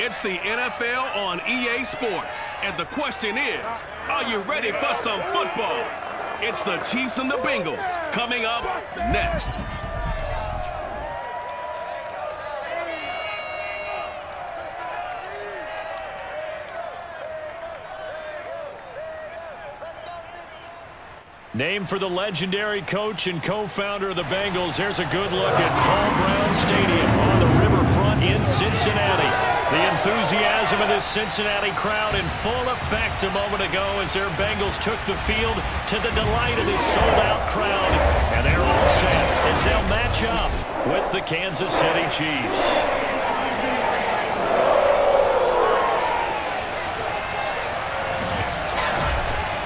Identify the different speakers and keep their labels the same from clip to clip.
Speaker 1: It's the NFL on EA Sports. And the question is, are you ready for some football? It's the Chiefs and the Bengals coming up next.
Speaker 2: Named for the legendary coach and co-founder of the Bengals, here's a good look at Paul Brown Stadium on the riverfront in Cincinnati. The enthusiasm of this Cincinnati crowd in full effect a moment ago as their Bengals took the field to the delight of this sold-out crowd. And they're all set as they'll match up with the Kansas City Chiefs.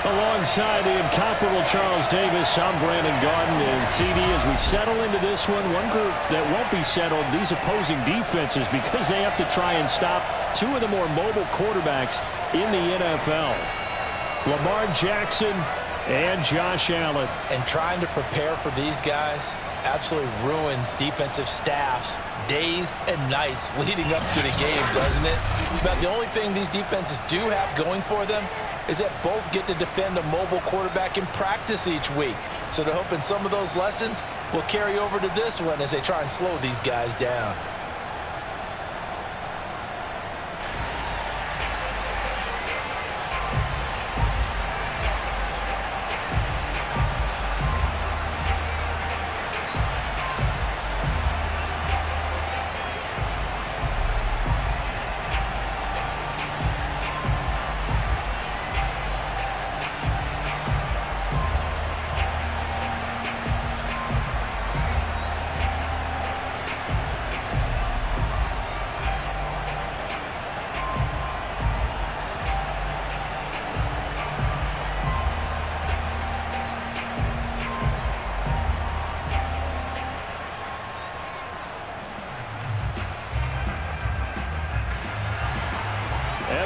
Speaker 2: Alongside the incomparable Charles Davis, I'm Brandon Garden, and CD, as we settle into this one group that won't be settled, these opposing defenses, because they have to try and stop two of the more mobile quarterbacks in the NFL. Lamar Jackson and Josh Allen. And trying to prepare for these guys absolutely ruins defensive staffs days and nights leading up to the game, doesn't it? But the only thing these defenses do have going for them is that both get to defend a mobile quarterback in practice each week. So they're hoping some of those lessons will carry over to this one as they try and slow these guys down.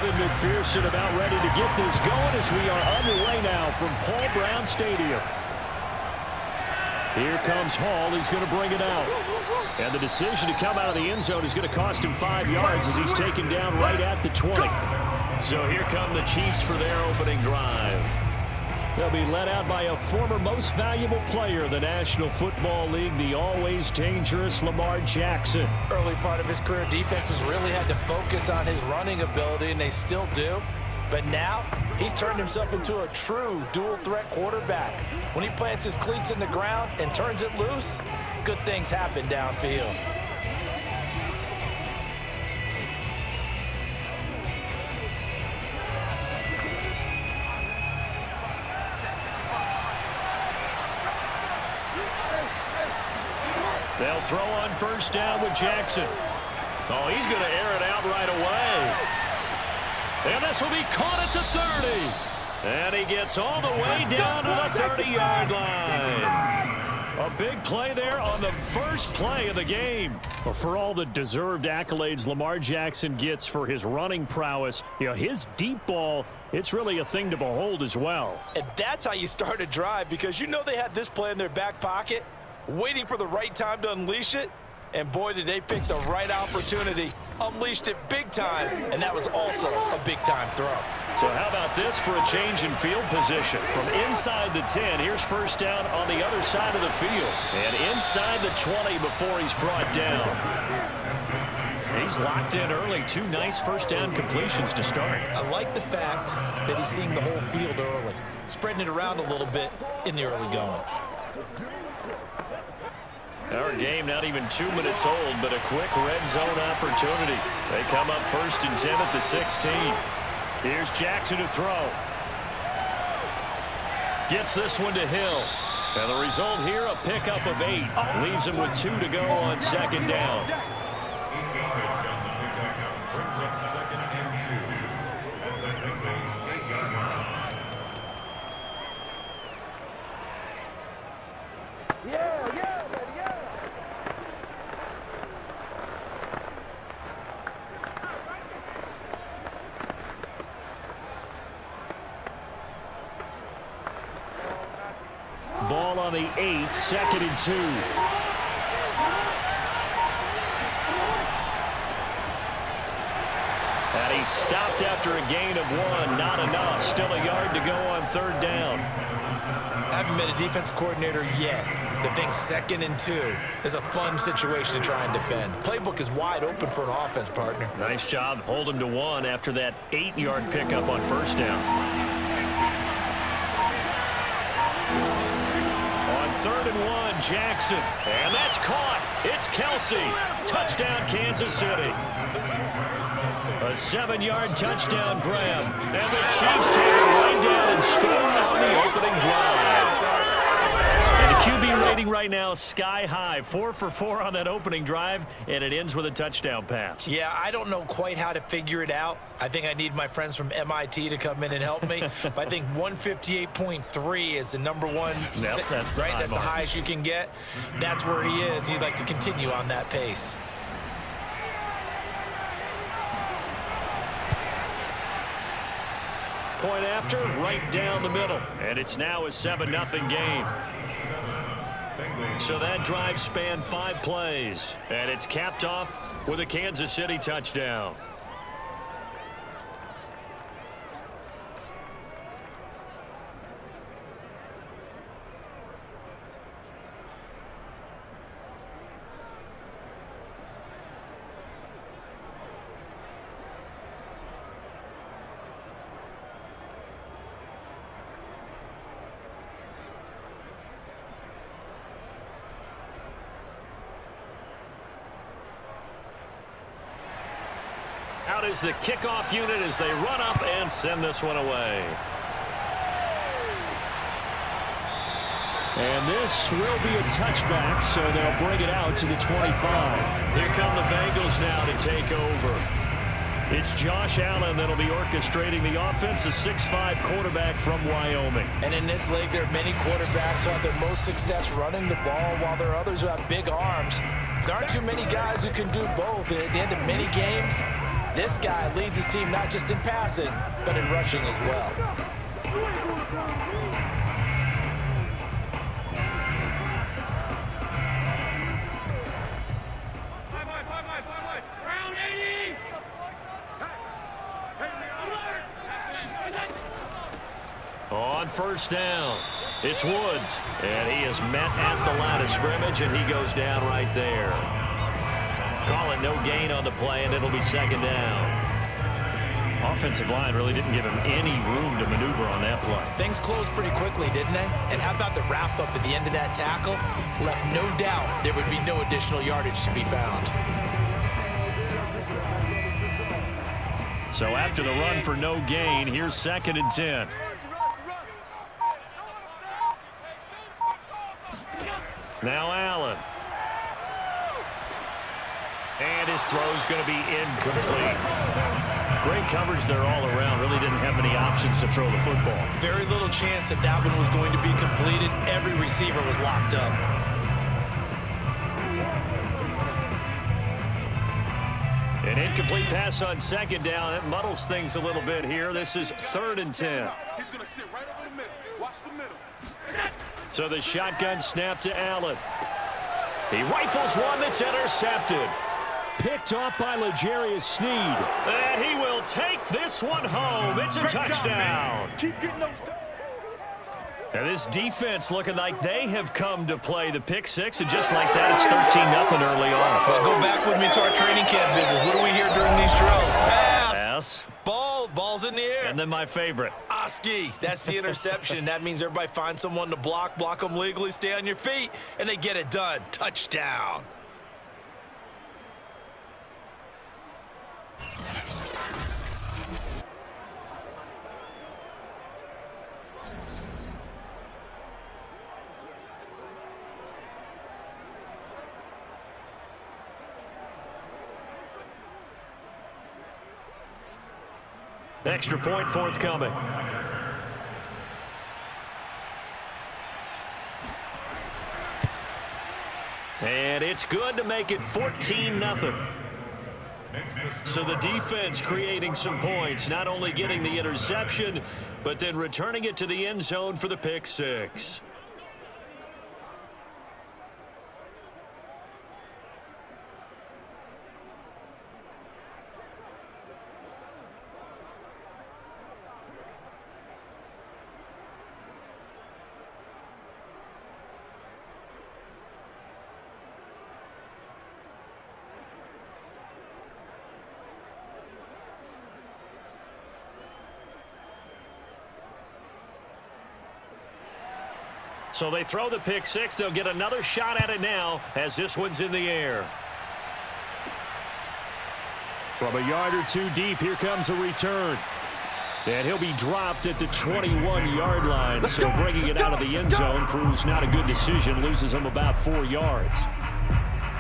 Speaker 2: McPherson about ready to get this going as we are underway now from Paul Brown Stadium. Here comes Hall. He's going to bring it out. And the decision to come out of the end zone is going to cost him 5 yards as he's taken down right at the 20. So here come the Chiefs for their opening drive. They'll be led out by a former most valuable player in the National Football League, the always dangerous Lamar Jackson. Early part of his career, defenses really had to focus on his running ability, and they still do. But now, he's turned himself into a true dual-threat quarterback. When he plants his cleats in the ground and turns it loose, good things happen downfield. They'll throw on first down with Jackson. Oh, he's going to air it out right away. And this will be caught at the 30. And he gets all the way down to the 30-yard line. A big play there on the first play of the game. Well, for all the deserved accolades Lamar Jackson gets for his running prowess, his deep ball, it's really a thing to behold as well. And that's how you start a drive, because they had this play in their back pocket, waiting for the right time to unleash it. And boy, did they pick the right opportunity. Unleashed it big time, and that was also a big-time throw. So how about this for a change in field position? From inside the 10, here's first down on the other side of the field. And inside the 20 before he's brought down. He's locked in early. 2 nice first down completions to start. I like the fact that he's seeing the whole field early, spreading it around a little bit in the early going. Our game not even 2 minutes old, but a quick red zone opportunity. They come up first and 10 at the 16. Here's Jackson to throw. Gets this one to Hill. And the result here, a pickup of 8. Leaves him with 2 to go on second down. Ball on the 8, 2nd and 2. He stopped after a gain of 1. Not enough. Still a yard to go on 3rd down.
Speaker 3: I haven't met a defensive coordinator yet that thinks 2nd and 2 is a fun situation to try and defend. Playbook is wide open for an offense, partner.
Speaker 2: Nice job. Hold him to 1 after that 8-yard pickup on 1st down. On 3rd and 1, Jackson. And that's caught. It's Kelce. Touchdown, Kansas City. A 7-yard touchdown grab. And the Chiefs take it right down and score on the opening drive. And the QB rating right now sky high. 4 for 4 on that opening drive, and it ends with a touchdown pass.
Speaker 3: Yeah, I don't know quite how to figure it out. I think I need my friends from MIT to come in and help me. But I think 158.3 is the #1.
Speaker 2: Yep, that's the
Speaker 3: right.
Speaker 2: high
Speaker 3: That's
Speaker 2: mark.
Speaker 3: the highest you can get. That's where he is. He'd like to continue on that pace.
Speaker 2: Point after, right down the middle. And it's now a 7-0 game. So that drive spanned 5 plays. And it's capped off with a Kansas City touchdown. Out is the kickoff unit as they run up and send this one away.
Speaker 4: And this will be a touchback, so they'll bring it out to the 25.
Speaker 2: Here come the Bengals now to take over. It's Josh Allen that'll be orchestrating the offense, a 6'5" quarterback from Wyoming.
Speaker 3: And in this league, there are many quarterbacks who have their most success running the ball, while there are others who have big arms. There aren't too many guys who can do both, and at the end of many games, this guy leads his team not just in passing, but in rushing as well.
Speaker 2: On 1st down, it's Woods. And he is met at the line of scrimmage, and he goes down right there. Call it no gain on the play, and it'll be 2nd down. Offensive line really didn't give him any room to maneuver on that play.
Speaker 3: Things closed pretty quickly, didn't they? And how about the wrap-up at the end of that tackle? Left no doubt there would be no additional yardage to be found.
Speaker 2: So after the run for no gain, here's 2nd and 10. Now Allen. And his throw's going to be incomplete. Great coverage there all around. Really didn't have many options to throw the football.
Speaker 3: Very little chance that that one was going to be completed. Every receiver was locked up.
Speaker 2: An incomplete pass on 2nd down. That muddles things a little bit here. This is 3rd and 10.
Speaker 5: He's going to sit right over the middle. Watch the middle.
Speaker 2: So the shotgun snap to Allen. He rifles one that's intercepted.
Speaker 4: Picked off by L'Jarius Sneed.
Speaker 2: And he will take this one home. It's a touchdown.
Speaker 5: Keep getting those.
Speaker 2: And this defense looking like they have come to play the pick six, and just like that, it's 13-0 early on.
Speaker 3: Well, go back with me to our training camp visit. What do we hear during these drills? Pass. Ball's in the air.
Speaker 2: And then my favorite.
Speaker 3: Oski, that's the interception. That means everybody finds someone to block them legally, stay on your feet, and they get it done. Touchdown.
Speaker 2: Extra point forthcoming. And it's good to make it 14-0. So the defense creating some points, not only getting the interception, but then returning it to the end zone for the pick six. So they throw the pick six. They'll get another shot at it now as this one's in the air. From a yard or two deep, here comes a return. And he'll be dropped at the 21-yard line. So bringing it out of the end zone proves not a good decision. Loses him about 4 yards.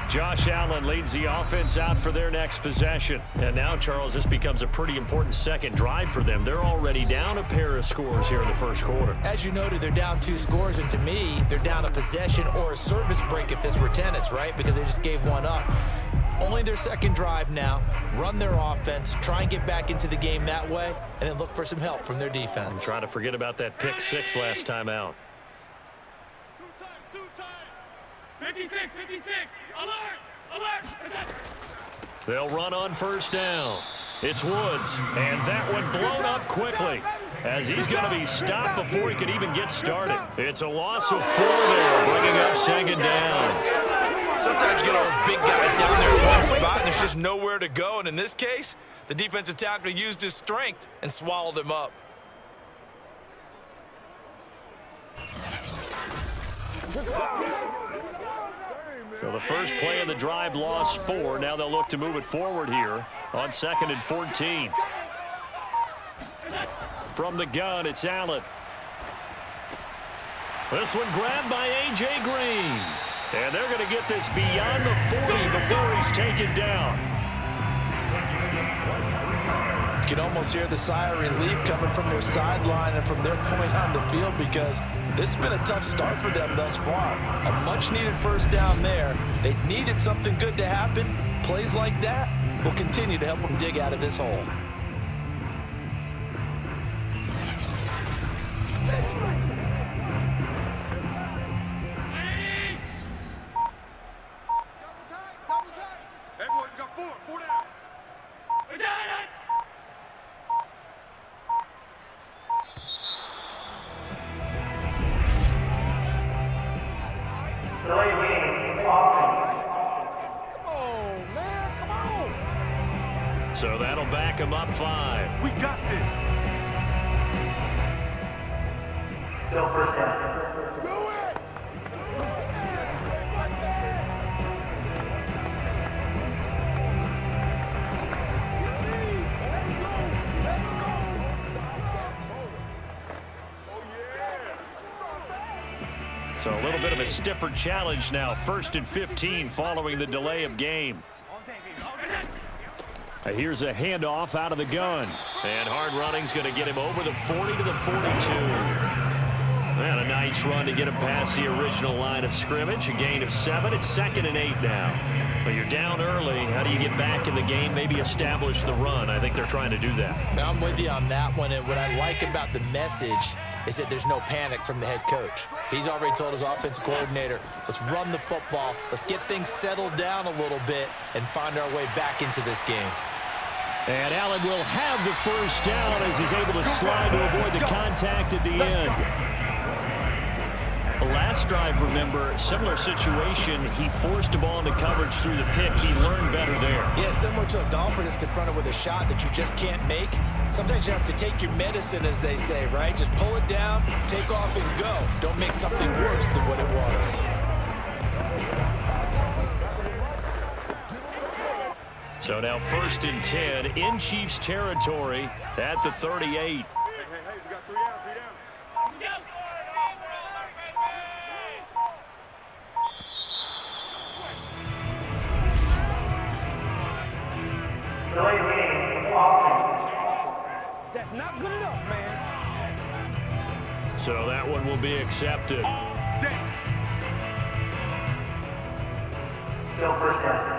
Speaker 2: Josh Allen leads the offense out for their next possession. And now, Charles, this becomes a pretty important second drive for them. They're already down a pair of scores here in the first quarter.
Speaker 3: As you noted, they're down 2 scores, and to me, they're down a possession or a service break if this were tennis, right? Because they just gave one up. Only their second drive now. Run their offense, try and get back into the game that way, and then look for some help from their defense.
Speaker 2: And try to forget about that pick six last time out.
Speaker 5: 2 times. 56, 56. Alert!
Speaker 2: They'll run on first down. It's Woods, and that one blown up quickly as he's going to be stopped before he could even get started. It's a loss of 4 there, bringing up second down.
Speaker 3: Sometimes you get all those big guys down there in one spot, and there's just nowhere to go. And in this case, the defensive tackle used his strength and swallowed him up.
Speaker 2: So the first play of the drive lost 4. Now they'll look to move it forward here on 2nd and 14. From the gun, it's Allen. This one grabbed by A.J. Green. And they're going to get this beyond the 40 before he's taken down.
Speaker 3: You can almost hear the sigh of relief coming from their sideline and from their point on the field, because this has been a tough start for them thus far. A much-needed first down there. They needed something good to happen. Plays like that will continue to help them dig out of this hole.
Speaker 5: Hey, boys, we got 4 down.
Speaker 2: So that'll back him up 5.
Speaker 5: We got this.
Speaker 6: Still first down.
Speaker 5: Do it!
Speaker 2: So a little bit of a stiffer challenge now. 1st and 15 following the delay of game. Here's a handoff out of the gun. And hard running's going to get him over the 40 to the 42. And a nice run to get him past the original line of scrimmage. A gain of 7. It's 2nd and 8 now. But you're down early. How do you get back in the game? Maybe establish the run. I think they're trying to do that.
Speaker 3: Now, I'm with you on that one. And what I like about the message is that there's no panic from the head coach. He's already told his offensive coordinator, let's run the football. Let's get things settled down a little bit and find our way back into this game.
Speaker 4: And Allen will have the first down as he's able to slide to avoid the contact at the end.
Speaker 2: The last drive, remember, similar situation. He forced the ball into coverage through the pick. He learned better there.
Speaker 3: Yeah, similar to a golfer that's confronted with a shot that you just can't make. Sometimes you have to take your medicine, as they say, right? Just pull it down, take off, and go. Don't make something worse than what it was.
Speaker 2: So now 1st and 10 in Chiefs territory at the 38.
Speaker 5: Hey, we got 3 down, 3 down.
Speaker 6: That's not good enough, man.
Speaker 2: So that one will be accepted.
Speaker 6: Still first down.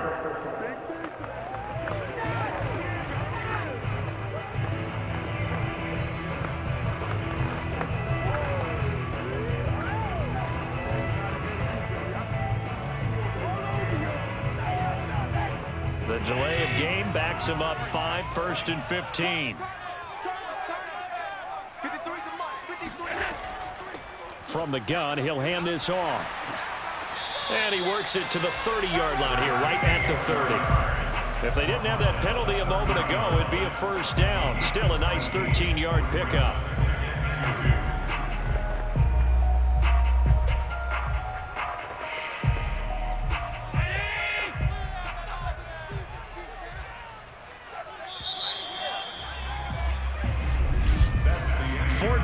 Speaker 2: The delay of game backs him up 5, 1st and 15.
Speaker 4: From the gun, he'll hand this off.
Speaker 2: And he works it to the 30-yard line here, right at the 30. If they didn't have that penalty a moment ago, it'd be a first down. Still a nice 13-yard pickup.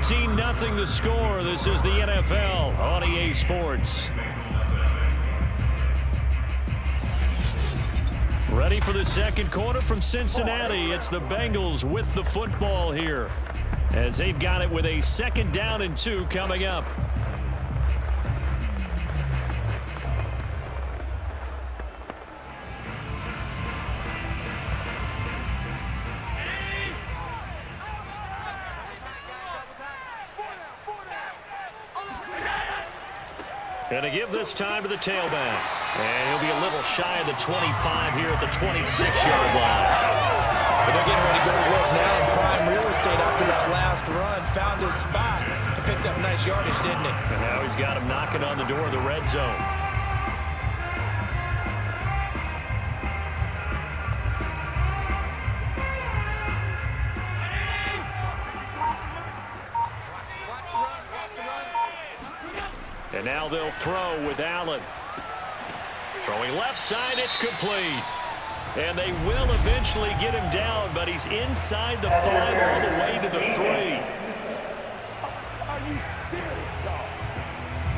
Speaker 4: 14-0 the score. This is the NFL on EA Sports. Ready for the second quarter from Cincinnati. It's the Bengals with the football here, as they've got it with a 2nd down and 2 coming up. Going to give this time to the tailback. And he'll be a little shy of the 25 here at the 26-yard line.
Speaker 3: But they're getting ready to go to work now in prime real estate after that last run. Found his spot and picked up nice yardage, didn't he?
Speaker 4: And now he's got him knocking on the door of the red zone. And now they'll throw with Allen. Throwing left side, it's complete. And they will eventually get him down, but he's inside the 5 all the way to the 3.
Speaker 6: Are you serious, dog?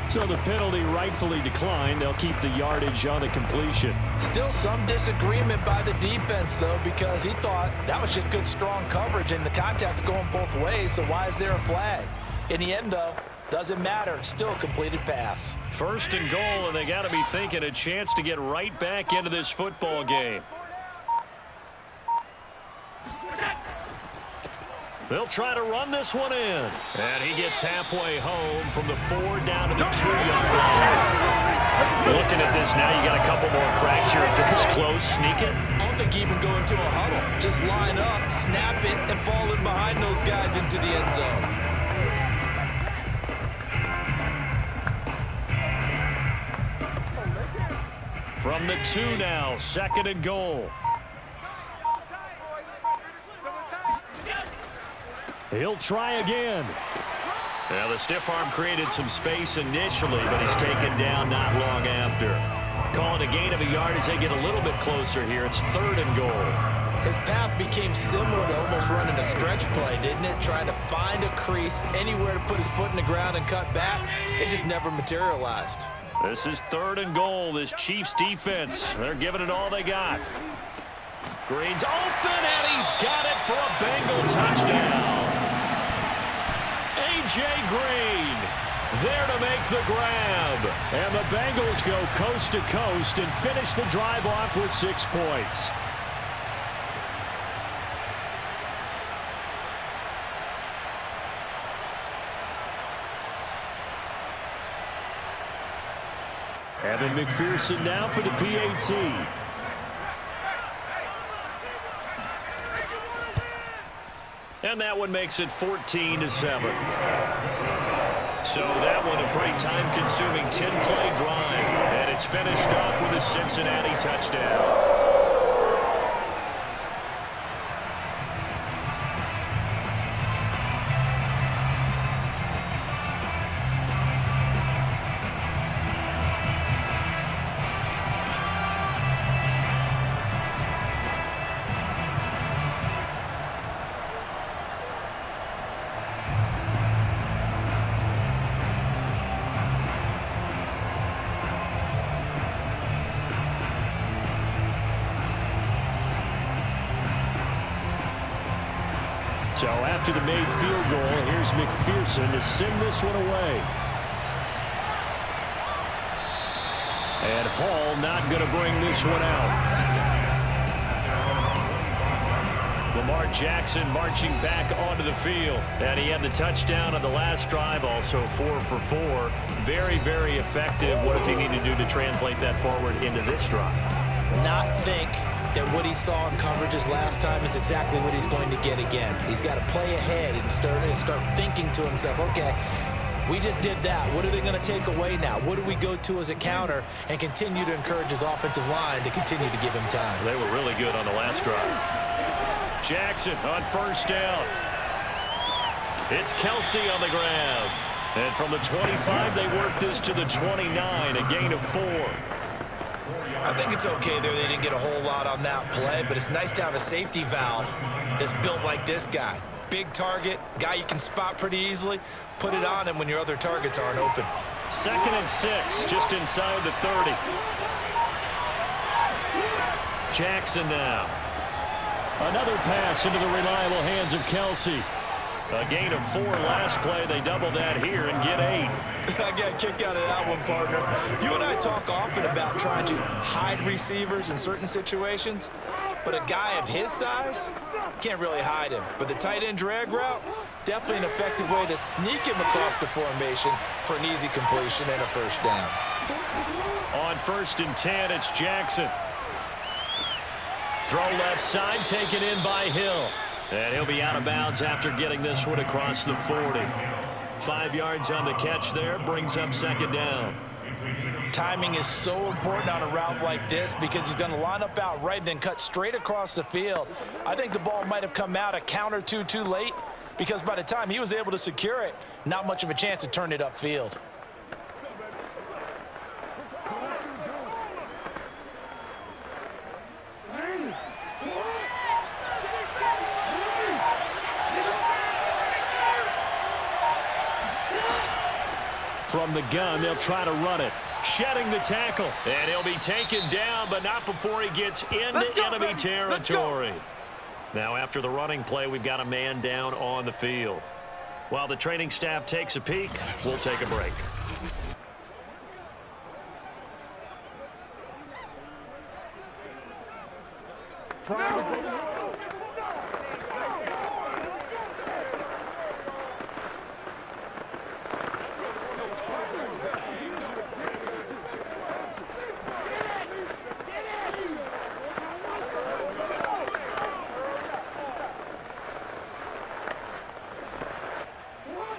Speaker 4: So the penalty rightfully declined. They'll keep the yardage on the completion.
Speaker 3: Still some disagreement by the defense, though, because he thought that was just good, strong coverage, and the contact's going both ways, so why is there a flag? In the end, though, doesn't matter. Still a completed pass.
Speaker 4: 1st and goal, and they got to be thinking a chance to get right back into this football game. They'll try to run this one in. And he gets halfway home from the 4 down to the 2-yard line. Looking at this now, you got a couple more cracks here. If this close, sneak it.
Speaker 3: I don't think you even go into a huddle. Just line up, snap it, and fall in behind those guys into the end zone.
Speaker 4: From the 2 now, 2nd and goal. He'll try again. Now the stiff arm created some space initially, but he's taken down not long after. Calling a gain of a yard as they get a little bit closer here. It's 3rd and goal.
Speaker 3: His path became similar to almost running a stretch play, didn't it? Trying to find a crease, anywhere to put his foot in the ground and cut back. It just never materialized.
Speaker 4: This is 3rd and goal. This Chiefs defense, they're giving it all they got. Green's open, and he's got it for a Bengal touchdown. A.J. Green there to make the grab. And the Bengals go coast to coast and finish the drive off with 6 points. Evan McPherson now for the PAT. And that one makes it 14-7. So that one a pretty time-consuming 10-play drive. And it's finished off with a Cincinnati touchdown. So after the made field goal, here's McPherson to send this one away. And Hall not going to bring this one out. Lamar Jackson marching back onto the field. And he had the touchdown on the last drive, also 4 for 4. Very, very effective. What does he need to do to translate that forward into this drive?
Speaker 3: Not think that what he saw in coverages last time is exactly what he's going to get again. He's got to play ahead and start thinking to himself, okay, we just did that. What are they going to take away now? What do we go to as a counter? And continue to encourage his offensive line to continue to give him time.
Speaker 4: They were really good on the last drive. Jackson on 1st down. It's Kelce on the grab. And from the 25, they work this to the 29, a gain of 4.
Speaker 3: I think it's okay there. They didn't get a whole lot on that play, but it's nice to have a safety valve that's built like this guy. big target, guy you can spot pretty easily. Put it on him when your other targets aren't open.
Speaker 2: 2nd and 6, just inside the 30. Jackson now. Another pass into the reliable hands of Kelce. A gain of 4 last play. They double that here and get 8.
Speaker 3: I got a kick out of that one, partner. You and I talk often about trying to hide receivers in certain situations, but a guy of his size can't really hide him. But the tight end drag route, definitely an effective way to sneak him across the formation for an easy completion and a first down.
Speaker 2: On 1st and 10, it's Jackson. Throw left side, taken in by Hill. And he'll be out of bounds after getting this one across the 40. 5 yards on the catch there, brings up 2nd down.
Speaker 3: Timing is so important on a route like this because he's going to line up out right and then cut straight across the field. I think the ball might have come out a count or two too late because by the time he was able to secure it, not much of a chance to turn it upfield.
Speaker 2: From the gun, they'll try to run it. Shedding the tackle. And he'll be taken down, but not before he gets into enemy territory. Now, after the running play, we've got a man down on the field. While the training staff takes a peek, we'll take a break.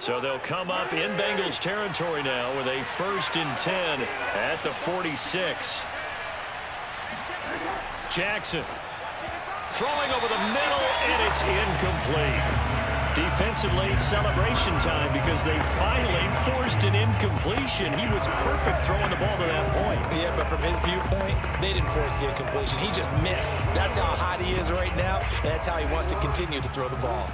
Speaker 2: So they'll come up in Bengals territory now with a 1st and 10 at the 46. Jackson throwing over the middle, and it's incomplete. Defensively, celebration time because they finally forced an incompletion. He was perfect throwing the ball to that point.
Speaker 3: Yeah, but from his viewpoint, they didn't force the incompletion. He just missed. That's how hot he is right now, and that's how he wants to continue to throw the ball.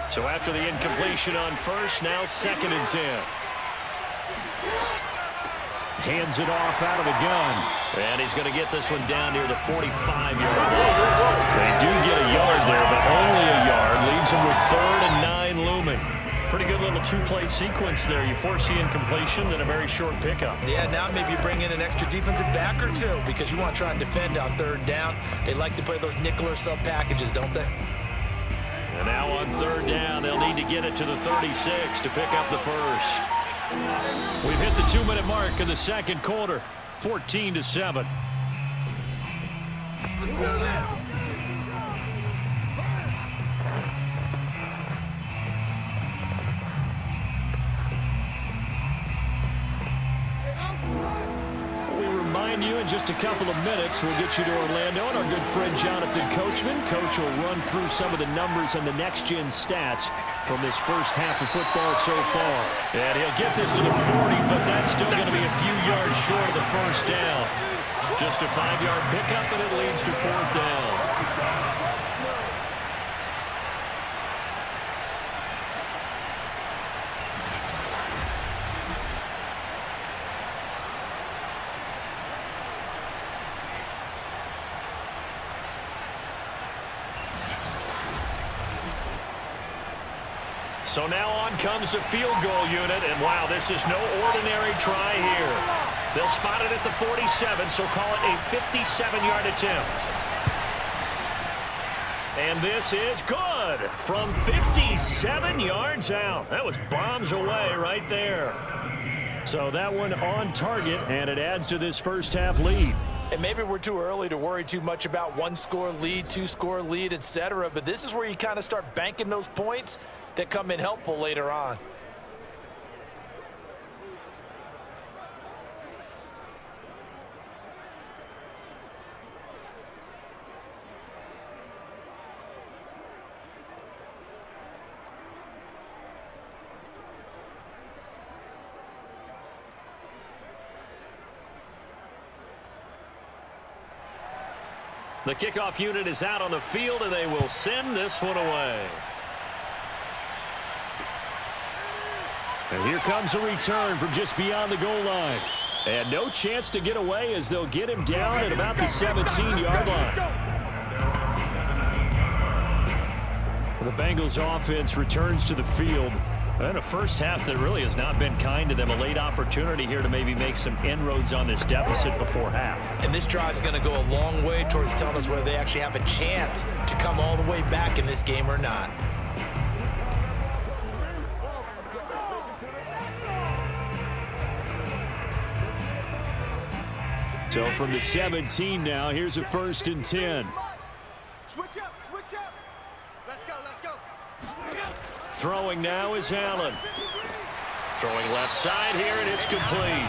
Speaker 2: So after the incompletion on 1st, now 2nd and 10. Hands it off out of the gun. And he's going to get this one down near the 45-yard line. They do get a yard there, but only a yard. Leaves him with 3rd and 9 looming. Pretty good little 2-play sequence there. You force the incompletion, then a very short pickup.
Speaker 3: Yeah, now maybe you bring in an extra defensive back or two because you want to try and defend on 3rd down. They like to play those nickel or sub packages, don't they?
Speaker 2: And now on 3rd down, they'll need to get it to the 36 to pick up the first. We've hit the 2-minute mark of the 2nd quarter, 14-7. You in just a couple of minutes. We'll get you to Orlando and our good friend Jonathan Coachman. Coach will run through some of the numbers and the next-gen stats from this first half of football so far. And he'll get this to the 40, but that's still going to be a few yards short of the first down. Just a 5-yard pickup, and it leads to 4th down. So now on comes the field goal unit, and wow, this is no ordinary try here. They'll spot it at the 47, so call it a 57-yard attempt. And this is good from 57 yards out. That was bombs away right there. So that one on target, and it adds to this first half lead.
Speaker 3: And maybe we're too early to worry too much about 1-score lead, 2-score lead, etc. But this is where you kind of start banking those points that come in helpful later on.
Speaker 2: The kickoff unit is out on the field, and they will send this one away. And here comes a return from just beyond the goal line. And no chance to get away as they'll get him down at about the 17-yard line. The Bengals offense returns to the field. And a first half that really has not been kind to them. A late opportunity here to maybe make some inroads on this deficit before half.
Speaker 3: And this drive's going to go a long way towards telling us whether they actually have a chance to come all the way back in this game or not.
Speaker 2: So from the 17 now, here's a 1st and 10.
Speaker 5: Switch up, switch up. Let's go, let's go.
Speaker 2: Throwing now is Allen. Throwing left side here, and it's complete.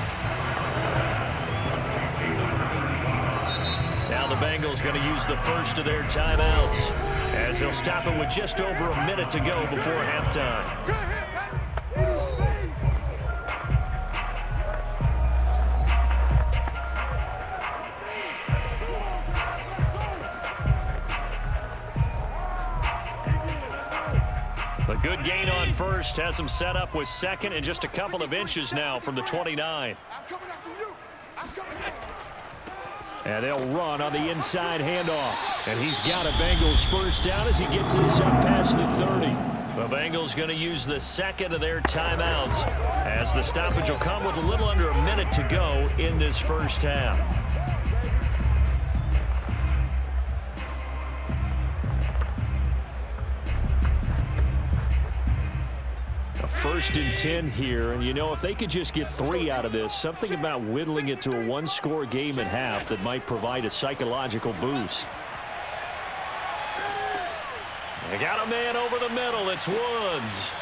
Speaker 2: Now the Bengals going to use the first of their timeouts as they'll stop it with just over a minute to go before halftime. A good gain on first has them set up with second and just a couple of inches now from the 29.
Speaker 5: I'm coming after you. I'm coming after you.
Speaker 2: And they'll run on the inside handoff. And he's got a Bengals first down as he gets this up past the 30. The Bengals going to use the second of their timeouts as the stoppage will come with a little under a minute to go in this first half. First and 10 here, and you know, if they could just get 3 out of this, something about whittling it to a one-score game at half that might provide a psychological boost. They got a man over the middle. It's Woods.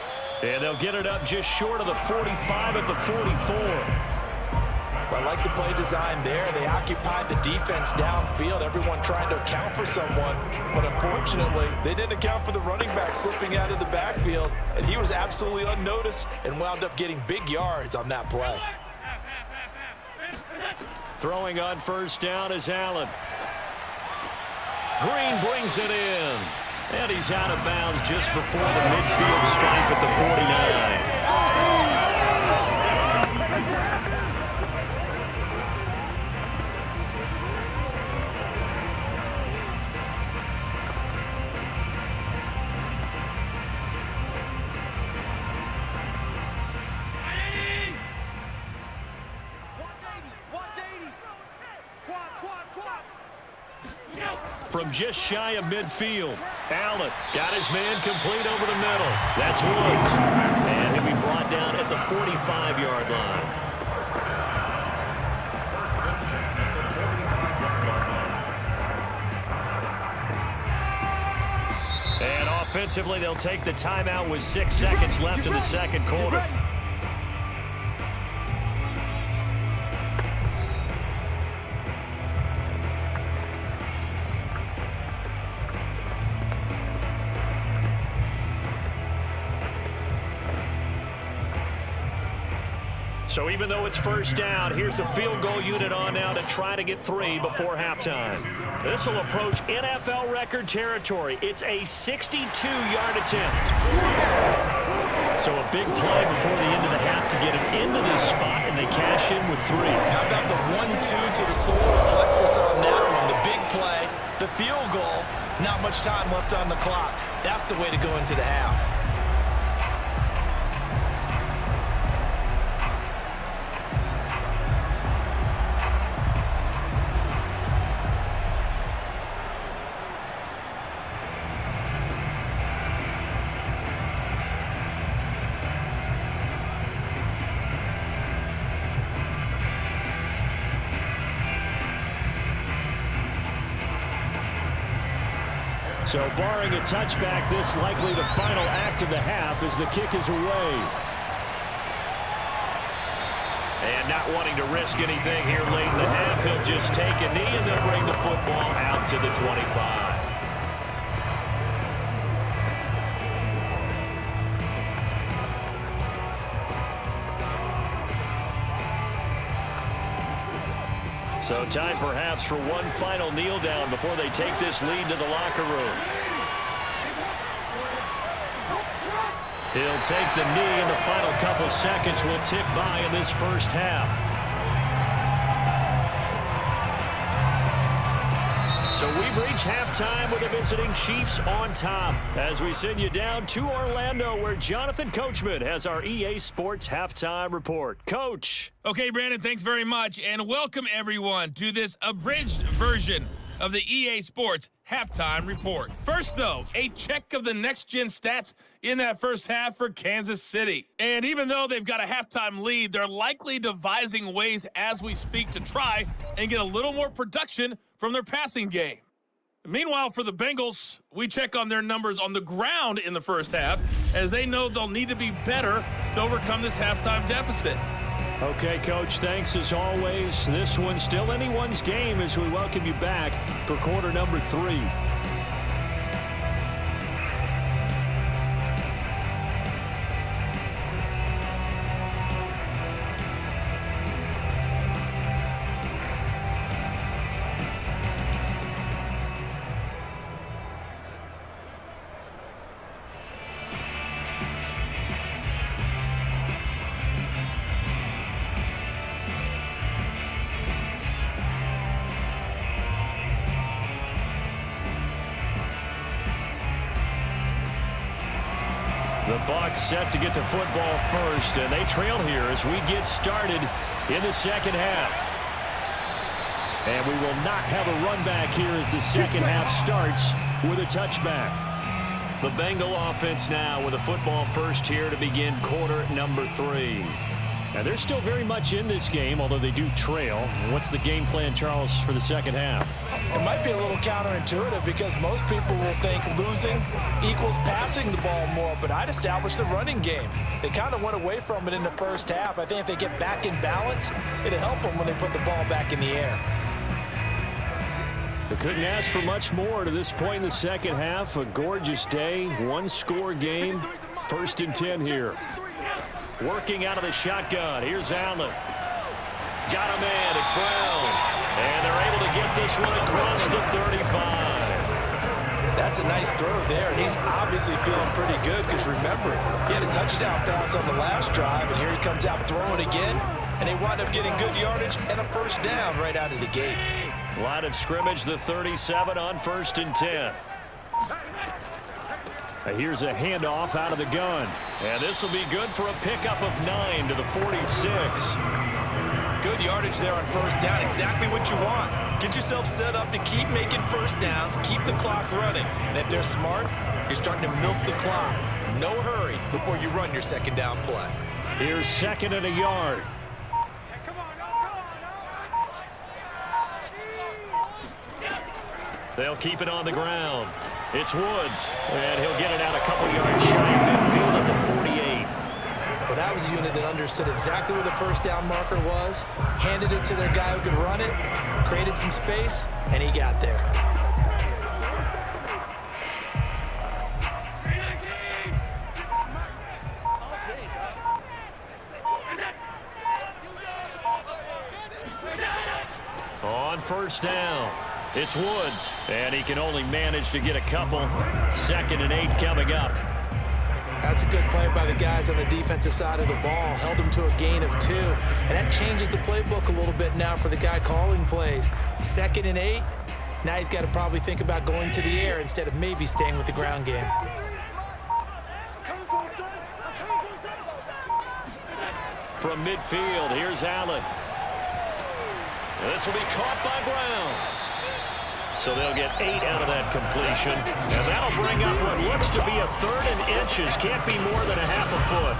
Speaker 2: And they'll get it up just short of the 45 at the 44.
Speaker 3: I like the play design there. They occupied the defense downfield, everyone trying to account for someone. But unfortunately, they didn't account for the running back slipping out of the backfield, and he was absolutely unnoticed and wound up getting big yards on that play.
Speaker 2: Throwing on first down is Allen. Green brings it in. And he's out of bounds just before the midfield stripe at the 49. From just shy of midfield, Allen got his man complete over the middle. That's Woods. And he'll be brought down at the 45-yard line. And offensively, they'll take the timeout with 6 seconds left in the second quarter. So even though it's first down, here's the field goal unit on now to try to get 3 before halftime. This will approach NFL record territory. It's a 62-yard attempt. So a big play before the end of the half to get him into this spot, and they cash in with 3.
Speaker 3: How about the 1-2 to the solar plexus on that one? The big play, the field goal, not much time left on the clock. That's the way to go into the half.
Speaker 2: So barring a touchback, this likely the final act of the half as the kick is away. And not wanting to risk anything here late in the half, he'll just take a knee and they'll bring the football out to the 25. So time perhaps for one final kneel down before they take this lead to the locker room. He'll take the knee, and the final couple seconds will tick by in this first half. So we've reached halftime with the visiting Chiefs on top as we send you down to Orlando, where Jonathan Coachman has our EA Sports Halftime Report. Coach.
Speaker 7: Okay, Brandon, thanks very much, and welcome everyone to this abridged version of the EA Sports Halftime Report. First, though, a check of the next-gen stats in that first half for Kansas City. And even though they've got a halftime lead, they're likely devising ways as we speak to try and get a little more production from their passing game. Meanwhile, for the Bengals, we check on their numbers on the ground in the first half, as they know they'll need to be better to overcome this halftime deficit.
Speaker 2: Okay, Coach, thanks as always. This one's still anyone's game as we welcome you back for quarter number 3. The Bucs set to get the football first, and they trail here as we get started in the second half. And we will not have a run back here as the second half starts with a touchback. The Bengal offense now with a football first here to begin quarter number 3. And they're still very much in this game, although they do trail. What's the game plan, Charles, for the second half?
Speaker 3: It might be a little counterintuitive because most people will think losing equals passing the ball more, but I'd establish the running game. They kind of went away from it in the first half. I think if they get back in balance, it'll help them when they put the ball back in the air.
Speaker 2: They couldn't ask for much more to this point in the second half. A gorgeous day, one-score game, 1st and 10 here. Working out of the shotgun. Here's Allen. Got a man. It's Brown. And they're able to get this one across the 35.
Speaker 3: That's a nice throw there, and he's obviously feeling pretty good because, remember, he had a touchdown pass on the last drive, and here he comes out throwing again, and they wind up getting good yardage and a first down right out of the gate.
Speaker 2: Line of scrimmage, the 37 on 1st and 10. Here's a handoff out of the gun. And this will be good for a pickup of 9 to the 46.
Speaker 3: Good yardage there on first down. Exactly what you want. Get yourself set up to keep making first downs, keep the clock running. And if they're smart, you're starting to milk the clock. No hurry before you run your second down play.
Speaker 2: Here's 2nd and a yard. They'll keep it on the ground. It's Woods, and he'll get it out a couple yards shy of midfield at the 48.
Speaker 3: Well, that was a unit that understood exactly where the first down marker was, handed it to their guy who could run it, created some space, and he got there.
Speaker 2: On first down. It's Woods, and he can only manage to get a couple. 2nd and 8 coming up.
Speaker 3: That's a good play by the guys on the defensive side of the ball. Held them to a gain of 2. And that changes the playbook a little bit now for the guy calling plays. 2nd and 8. Now he's got to probably think about going to the air instead of maybe staying with the ground game.
Speaker 2: From midfield, here's Allen. And this will be caught by Brown. So they'll get 8 out of that completion. And that'll bring up what looks to be a 3rd and inches. Can't be more than a half a foot.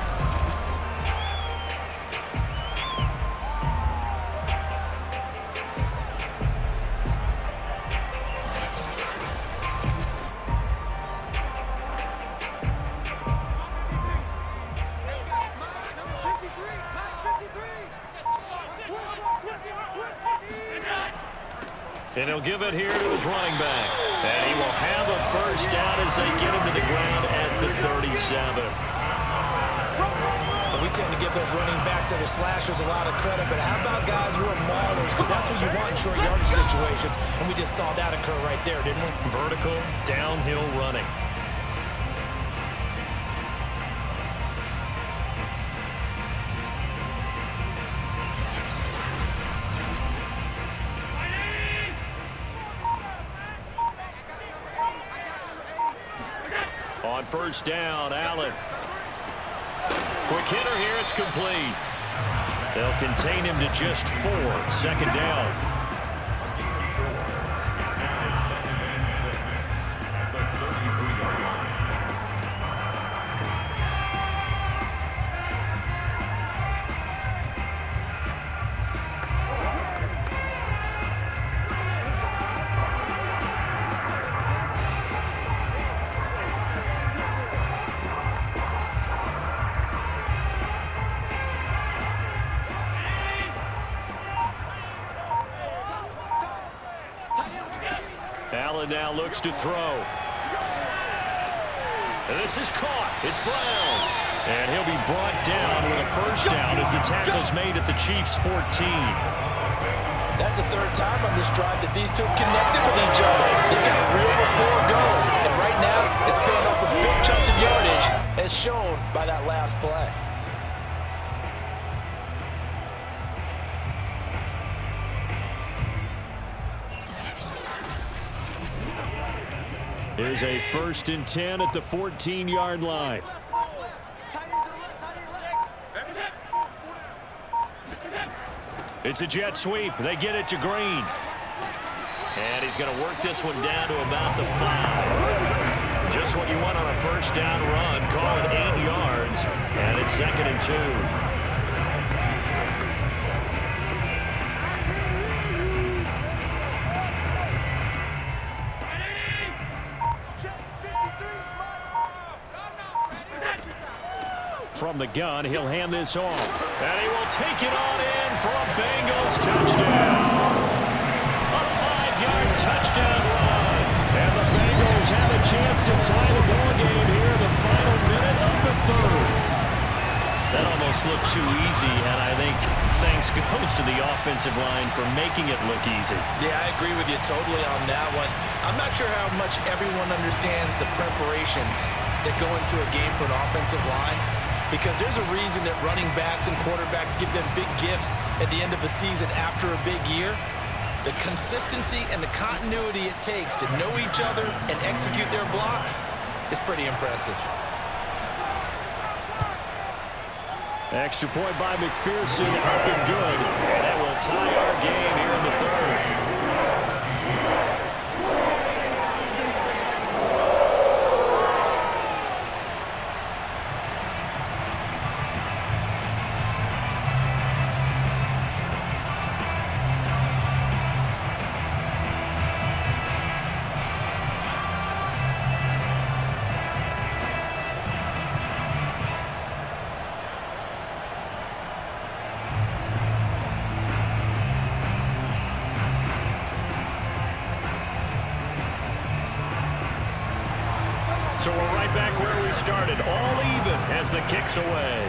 Speaker 2: And he'll give it here to his running back. And he will have a first down as they get him to the ground at the 37.
Speaker 3: And we tend to give those running backs that are slashers a lot of credit, but how about guys who are maulers? Because that's what you want in short yardage situations. And we just saw that occur right there, didn't we?
Speaker 2: Vertical, downhill running.
Speaker 4: On first down, Allen. Quick hitter here, it's complete. They'll contain him to just 4. Second down. Allen now looks to throw. And this is caught. It's Brown. And he'll be brought down with a first down as the tackle's made at the Chiefs' 14.
Speaker 3: That's the third time on this drive that these two have connected with each other. They've got a real rapport going. And right now, it's paying off with big chunks of yardage, as shown by that last play.
Speaker 4: Here's a 1st and 10 at the 14-yard line. It's a jet sweep. They get it to Green. And he's going to work this one down to about the 5. Just what you want on a first down run. Call it 8 yards. And it's 2nd and 2. From the gun, he'll hand this off. And he will take it on in for a Bengals touchdown. A 5-yard touchdown run. And the Bengals have a chance to tie the ball game here in the final minute of the 3rd. That almost looked too easy, and I think thanks goes to the offensive line for making it look easy.
Speaker 3: Yeah, I agree with you totally on that one. I'm not sure how much everyone understands the preparations that go into a game for an offensive line, because there's a reason that running backs and quarterbacks give them big gifts at the end of a season after a big year. The consistency and the continuity it takes to know each other and execute their blocks is pretty impressive.
Speaker 4: Extra point by McPherson, up and good. And that will tie our game here in the 3rd. So we're right back where we started, all even as the kick's away.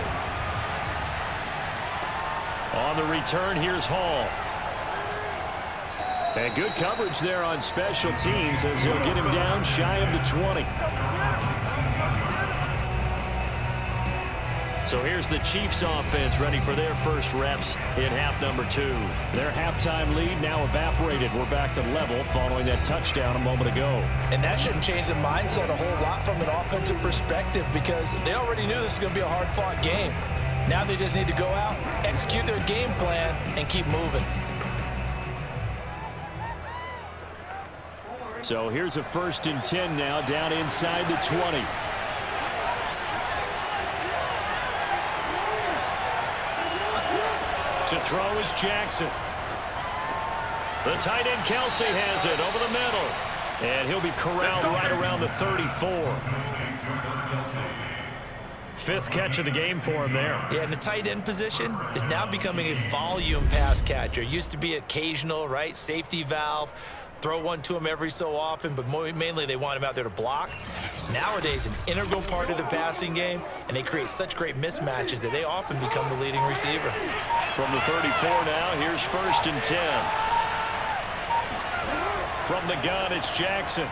Speaker 4: On the return, here's Hall. And good coverage there on special teams as he'll get him down shy of the 20. So here's the Chiefs offense ready for their first reps in half number 2. Their halftime lead now evaporated. We're back to level following that touchdown a moment ago.
Speaker 3: And that shouldn't change the mindset a whole lot from an offensive perspective, because they already knew this was going to be a hard-fought game. Now they just need to go out, execute their game plan, and keep moving.
Speaker 4: So here's a 1st and 10 now down inside the 20. To throw is Jackson. The tight end Kelce has it over the middle. And he'll be corralled right around the 34. 5th catch of the game for him there.
Speaker 3: Yeah, and the tight end position is now becoming a volume pass catcher. Used to be occasional, right? Safety valve. Throw one to him every so often, but mainly they want him out there to block. Nowadays, an integral part of the passing game, and they create such great mismatches that they often become the leading receiver.
Speaker 4: From the 34 now, here's 1st and 10. From the gun, it's Jackson.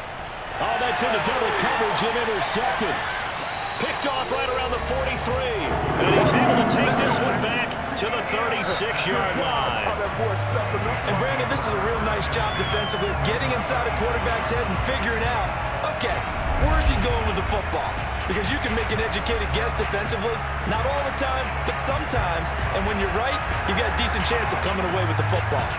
Speaker 4: Oh, that's into double coverage and intercepted. Picked off right around the 43. And he's able to take this one back to the 36-yard line.
Speaker 3: And Brandon, this is a real nice job defensively of getting inside a quarterback's head and figuring out, Okay, where is he going with the football? Because you can make an educated guess defensively. Not all the time, but sometimes. And when you're right, you've got a decent chance of coming away with the football.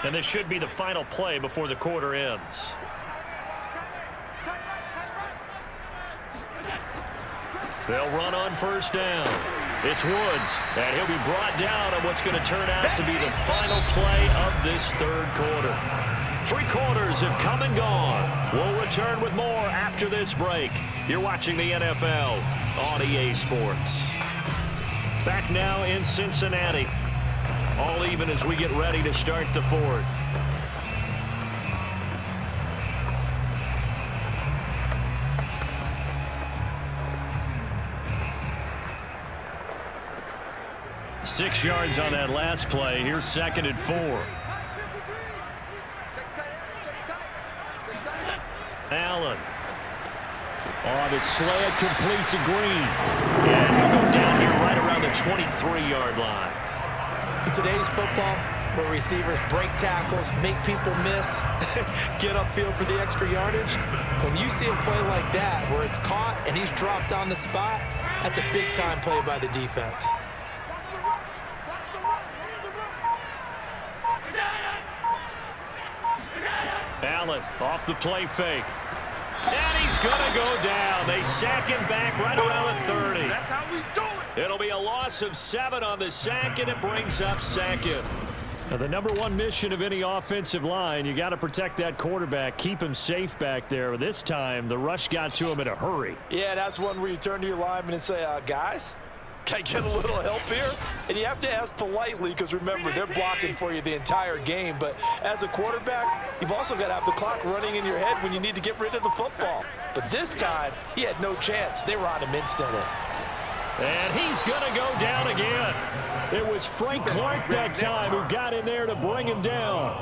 Speaker 4: And this should be the final play before the quarter ends. They'll run on first down. It's Woods, and he'll be brought down on what's going to turn out to be the final play of this third quarter. 3 quarters have come and gone. We'll return with more after this break. You're watching the NFL on EA Sports. Back now in Cincinnati. All even as we get ready to start the fourth. Six yards on that last play. Here's 2nd and 4. Allen. Oh, the slant complete to Green. And he'll go down here right around the 23-yard line.
Speaker 3: In today's football, where receivers break tackles, make people miss, get upfield for the extra yardage, when you see a play like that where it's caught and he's dropped on the spot, that's a big-time play by the defense.
Speaker 4: Allen off the play fake. And he's going to go down. They sack him back right around the 30.
Speaker 5: That's how we do it.
Speaker 4: It'll be a loss of 7 on the sack, and it brings up 2nd.
Speaker 2: Now, the #1 mission of any offensive line, you got to protect that quarterback, keep him safe back there. This time, the rush got to him in a hurry.
Speaker 3: Yeah, that's one where you turn to your lineman and say, guys, can I get a little help here? And you have to ask politely because, remember, they're blocking for you the entire game. But as a quarterback, you've also got to have the clock running in your head when you need to get rid of the football. But this time, he had no chance. They were on him instantly.
Speaker 4: And he's going to go down again.
Speaker 2: It was Frank Clark that time who got in there to bring him down.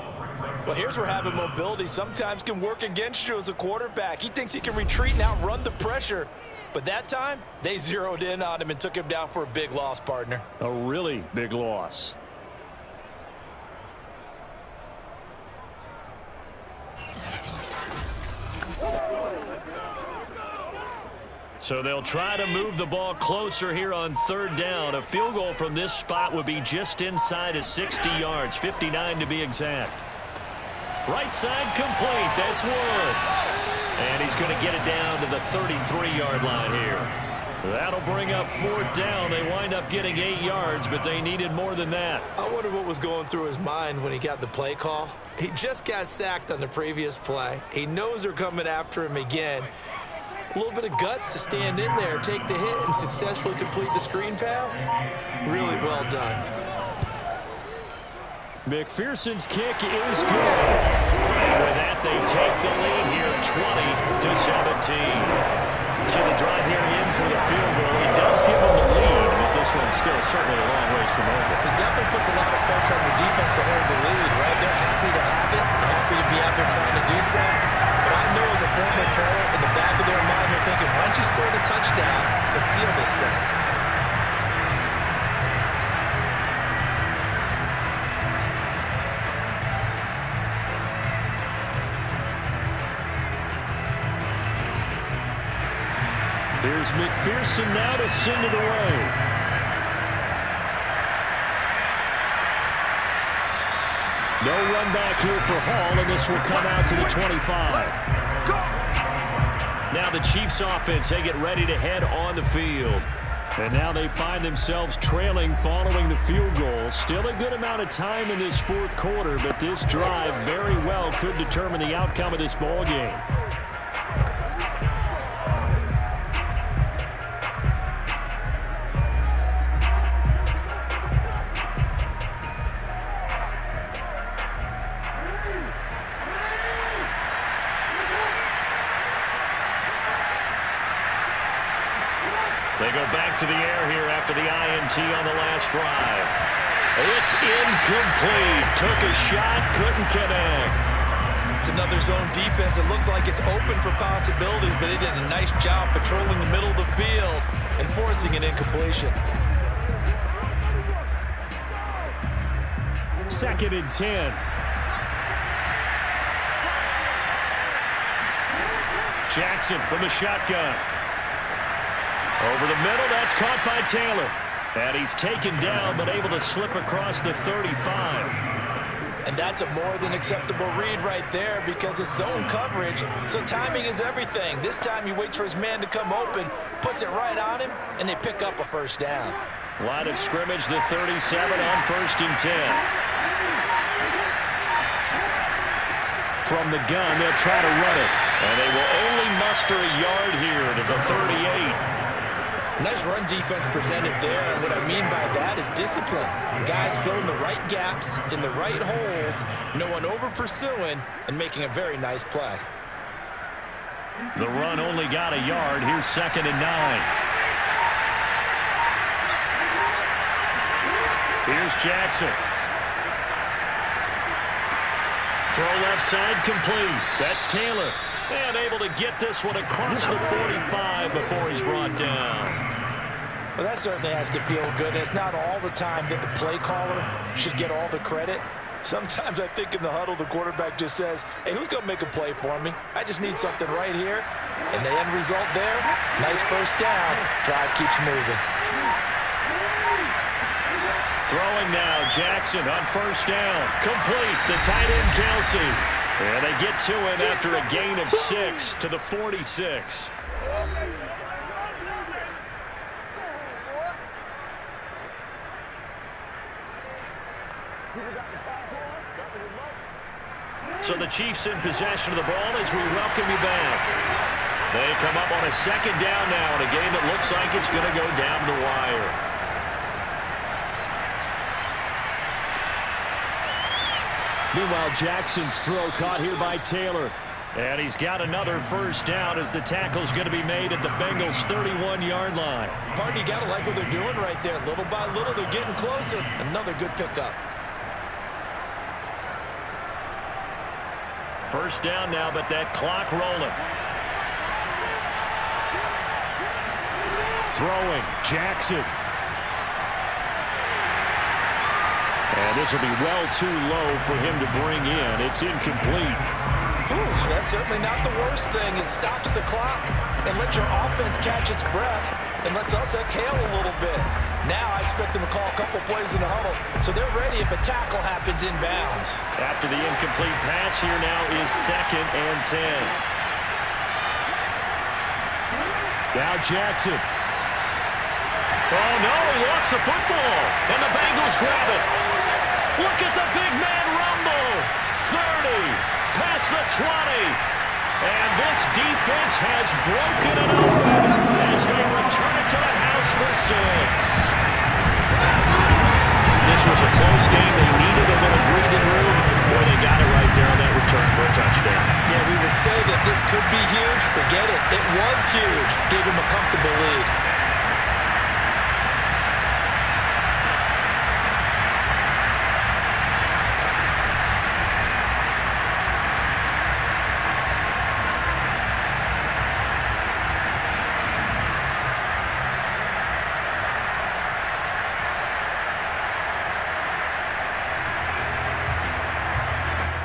Speaker 3: Well, here's where having mobility sometimes can work against you as a quarterback. He thinks he can retreat and outrun the pressure. But that time, they zeroed in on him and took him down for a big loss, partner.
Speaker 2: A really big loss.
Speaker 4: So they'll try to move the ball closer here on 3rd down. A field goal from this spot would be just inside of 60 yards, 59 to be exact. Right side complete. That's Woods. And he's going to get it down to the 33-yard line here. That'll bring up 4th down. They wind up getting 8 yards, but they needed more than that.
Speaker 3: I wonder what was going through his mind when he got the play call. He just got sacked on the previous play. He knows they're coming after him again. A little bit of guts to stand in there, take the hit, and successfully complete the screen pass. Really well done.
Speaker 2: McPherson's kick is good.
Speaker 4: And with that, they take the lead here, 20-17. So the drive here ends with a field goal. It does give them the lead, but this one's still certainly a long ways from over.
Speaker 3: It definitely puts a lot of pressure on your defense to hold the lead, right? They're happy to have it, and happy to be out there trying to do so. But I know as a former player, in the back of their mind, they're thinking, why don't you score the touchdown and seal this thing?
Speaker 2: Here's McPherson now to send it away. No run back here for Hall, and this will come out to the 25.
Speaker 4: Now the Chiefs offense, they get ready to head on the field.
Speaker 2: And now they find themselves trailing following the field goal. Still a good amount of time in this 4th quarter, but this drive very well could determine the outcome of this ball game.
Speaker 4: They go back to the air here after the INT on the last drive. It's incomplete. Took a shot, couldn't connect.
Speaker 3: It's another zone defense. It looks like it's open for possibilities, but they did a nice job patrolling the middle of the field and forcing an incompletion.
Speaker 2: 2nd and 10. Jackson from the shotgun. Over the middle, that's caught by Taylor. And he's taken down, but able to slip across the 35.
Speaker 3: And that's a more than acceptable read right there because it's zone coverage, so timing is everything. This time he waits for his man to come open, puts it right on him, and they pick up a first down.
Speaker 2: Line of scrimmage, the 37 on 1st and 10. From the gun, they'll try to run it. And they will only muster a yard here to the 38.
Speaker 3: Nice run defense presented there, and what I mean by that is discipline. Guys filling the right gaps in the right holes, no one over pursuing, and making a very nice play.
Speaker 2: The run only got a yard. Here's 2nd and 9. Here's Jackson. Throw left side complete. That's Taylor. And able to get this one across the 45 before he's brought down.
Speaker 3: Well, that certainly has to feel good. And it's not all the time that the play caller should get all the credit. Sometimes I think in the huddle, the quarterback just says, hey, who's going to make a play for me? I just need something right here. And the end result there, nice first down. Drive keeps moving.
Speaker 2: Throwing now, Jackson on 1st down. Complete, the tight end Kelce. And they get to him after a gain of 6 to the 46. So the Chiefs in possession of the ball as we welcome you back. They come up on a 2nd down now in a game that looks like it's going to go down the wire. Meanwhile, Jackson's throw caught here by Taylor. And he's got another first down as the tackle's going to be made at the Bengals' 31-yard line.
Speaker 3: Partner, you got to like what they're doing right there. Little by little, they're getting closer. Another good pickup.
Speaker 2: First down now, but that clock rolling. Throwing, Jackson. And this will be well too low for him to bring in. It's incomplete.
Speaker 3: Whew, that's certainly not the worst thing. It stops the clock and lets your offense catch its breath and lets us exhale a little bit. Now I expect them to call a couple plays in the huddle, so they're ready if a tackle happens inbounds.
Speaker 2: After the incomplete pass, here now is 2nd and 10. Now Jackson. Oh, no, he lost the football, and the Bengals grab it. Look at the big man rumble. 30, past the 20. And this defense has broken it open as they return it to the house for 6. This was a close game. They needed a little breathing room, or they got it right there on that return for a touchdown.
Speaker 3: Yeah, we would say that this could be huge. Forget it. It was huge. Gave him a comfortable lead.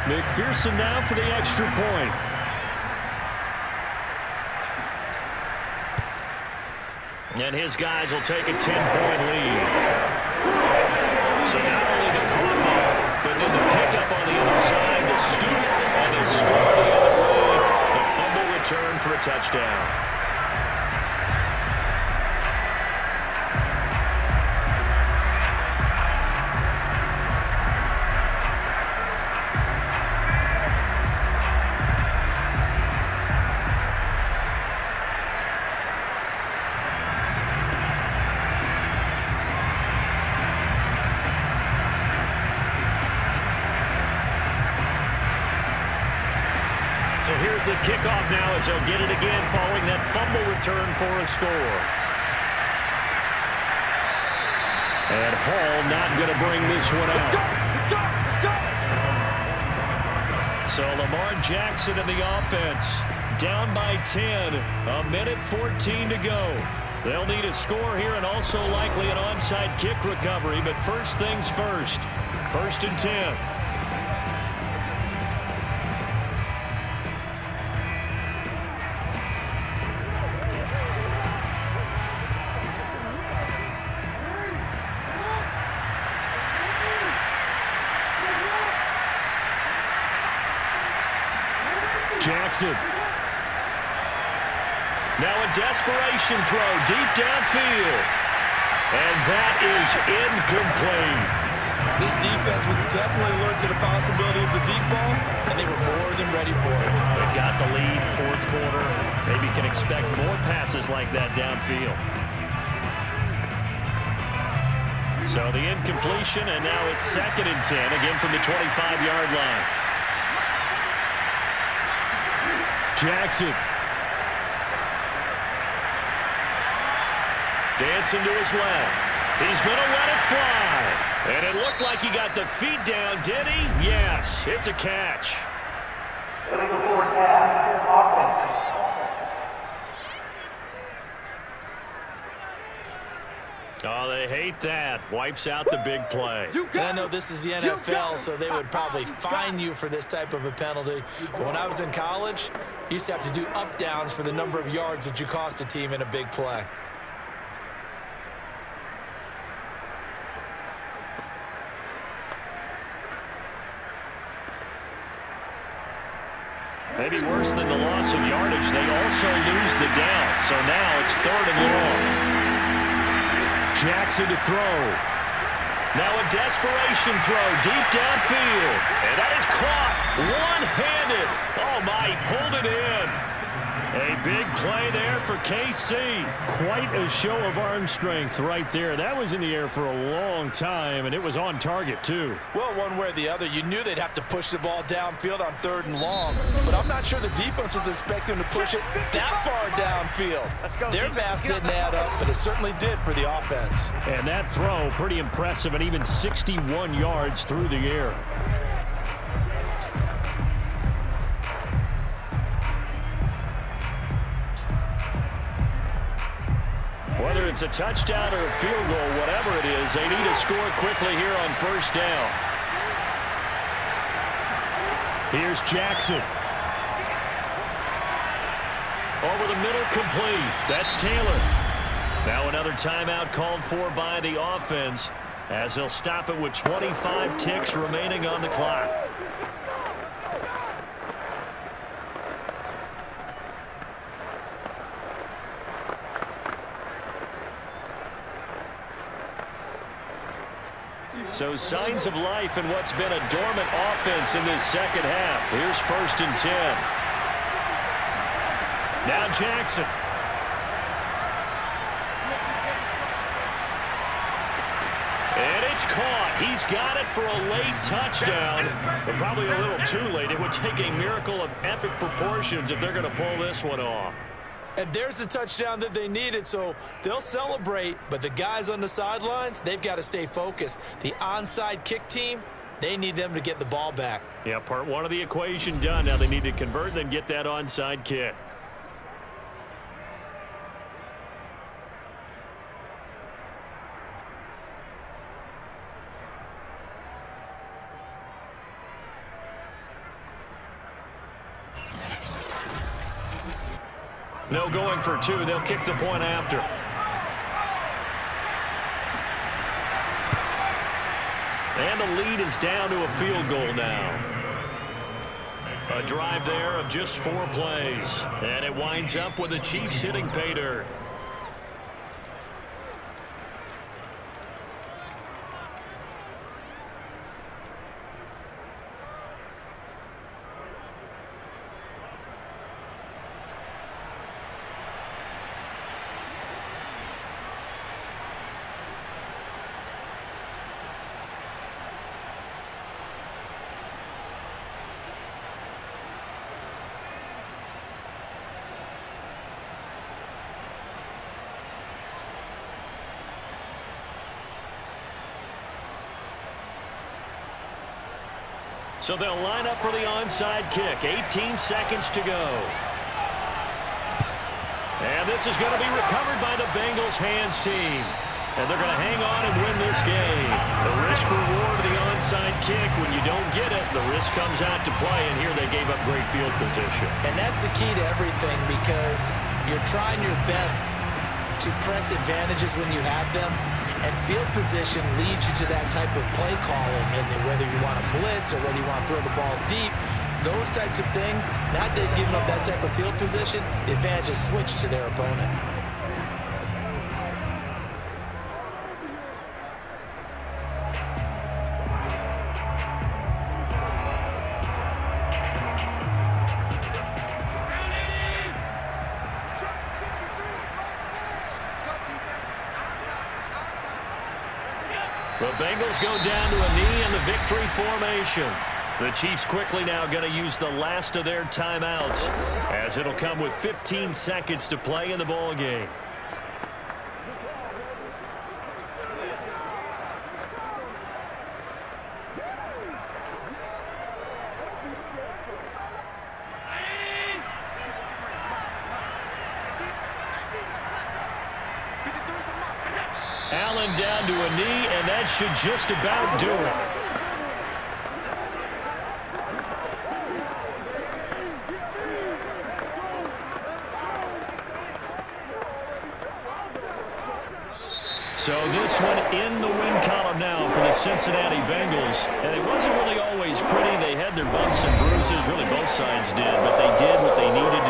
Speaker 2: McPherson now for the extra point. And his guys will take a 10-point lead. So not only the cough, but then the pickup on the other side, the scoop, and the score the other way. The fumble return for a touchdown. So here's the kickoff now as they'll get it again following that fumble return for a score. And Hall not going to bring this one out.
Speaker 5: Let's go! Let's go! Let's go!
Speaker 4: So Lamar Jackson in the offense, down by 10, a minute 14 to go. They'll need a score here and also likely an onside kick recovery, but first things first. 1st and 10. Jackson. Now a desperation throw deep downfield. And that is incomplete.
Speaker 3: This defense was definitely alert to the possibility of the deep ball, and they were more than ready for it.
Speaker 4: They've got the lead, 4th quarter. Maybe can expect more passes like that downfield. So the incompletion, and now it's 2nd and 10, again from the 25-yard line. Jackson. Dancing to his left. He's going to let it fly. And it looked like he got the feet down, did he? Yes, it's a catch. Oh, they hate that. Wipes out the big play.
Speaker 3: And I know this is the NFL, so they would probably fine you for this type of a penalty. But when I was in college, you used to have to do up-downs for the number of yards that you cost a team in a big play.
Speaker 4: Maybe worse than the loss of yardage, they also lose the down. So now it's 3rd and long. Jackson to throw. Now a desperation throw deep downfield. And that is caught one-handed. Oh, my, he pulled it in. A big play there for KC. Quite a show of arm strength right there. That was in the air for a long time, and it was on target, too.
Speaker 3: Well, one way or the other, you knew they'd have to push the ball downfield on 3rd and long, but I'm not sure the defense was expecting to push it that far downfield. Their math didn't add up, but it certainly did for the offense.
Speaker 4: And that throw, pretty impressive, and even 61 yards through the air. Whether it's a touchdown or a field goal, whatever it is, they need to score quickly here on 1st down. Here's Jackson. Over the middle, complete. That's Taylor. Now another timeout called for by the offense as they'll stop it with 25 ticks remaining on the clock. So signs of life in what's been a dormant offense in this 2nd half. Here's 1st and 10. Now Jackson. And it's caught. He's got it for a late touchdown, but probably a little too late. It would take a miracle of epic proportions if they're going to pull this one off.
Speaker 3: And there's the touchdown that they needed, so they'll celebrate, but the guys on the sidelines, they've got to stay focused. The onside kick team, they need them to get the ball back.
Speaker 4: Yeah, part 1 of the equation done. Now they need to convert and then get that onside kick. No going for 2. They'll kick the point after. And the lead is down to a field goal now. A drive there of just 4 plays. And it winds up with the Chiefs hitting pay dirt. So they'll line up for the onside kick. 18 seconds to go. And this is going to be recovered by the Bengals hands team. And they're going to hang on and win this game. The risk-reward of the onside kick, when you don't get it, the risk comes out to play, and here they gave up great field position.
Speaker 3: And that's the key to everything, because you're trying your best to press advantages when you have them, and field position leads you to that type of play calling, and whether you want to blitz or whether you want to throw the ball deep, those types of things, now they've given up that type of field position, the advantage is switched to their opponent.
Speaker 4: The Bengals go down to a knee in the victory formation. The Chiefs quickly now going to use the last of their timeouts, as it'll come with 15 seconds to play in the ball game. Allen down to a knee, and that should just about do it. So this one in the win column now for the Cincinnati Bengals. And it wasn't really always pretty. They had their bumps and bruises. Really both sides did. But they did what they needed to do.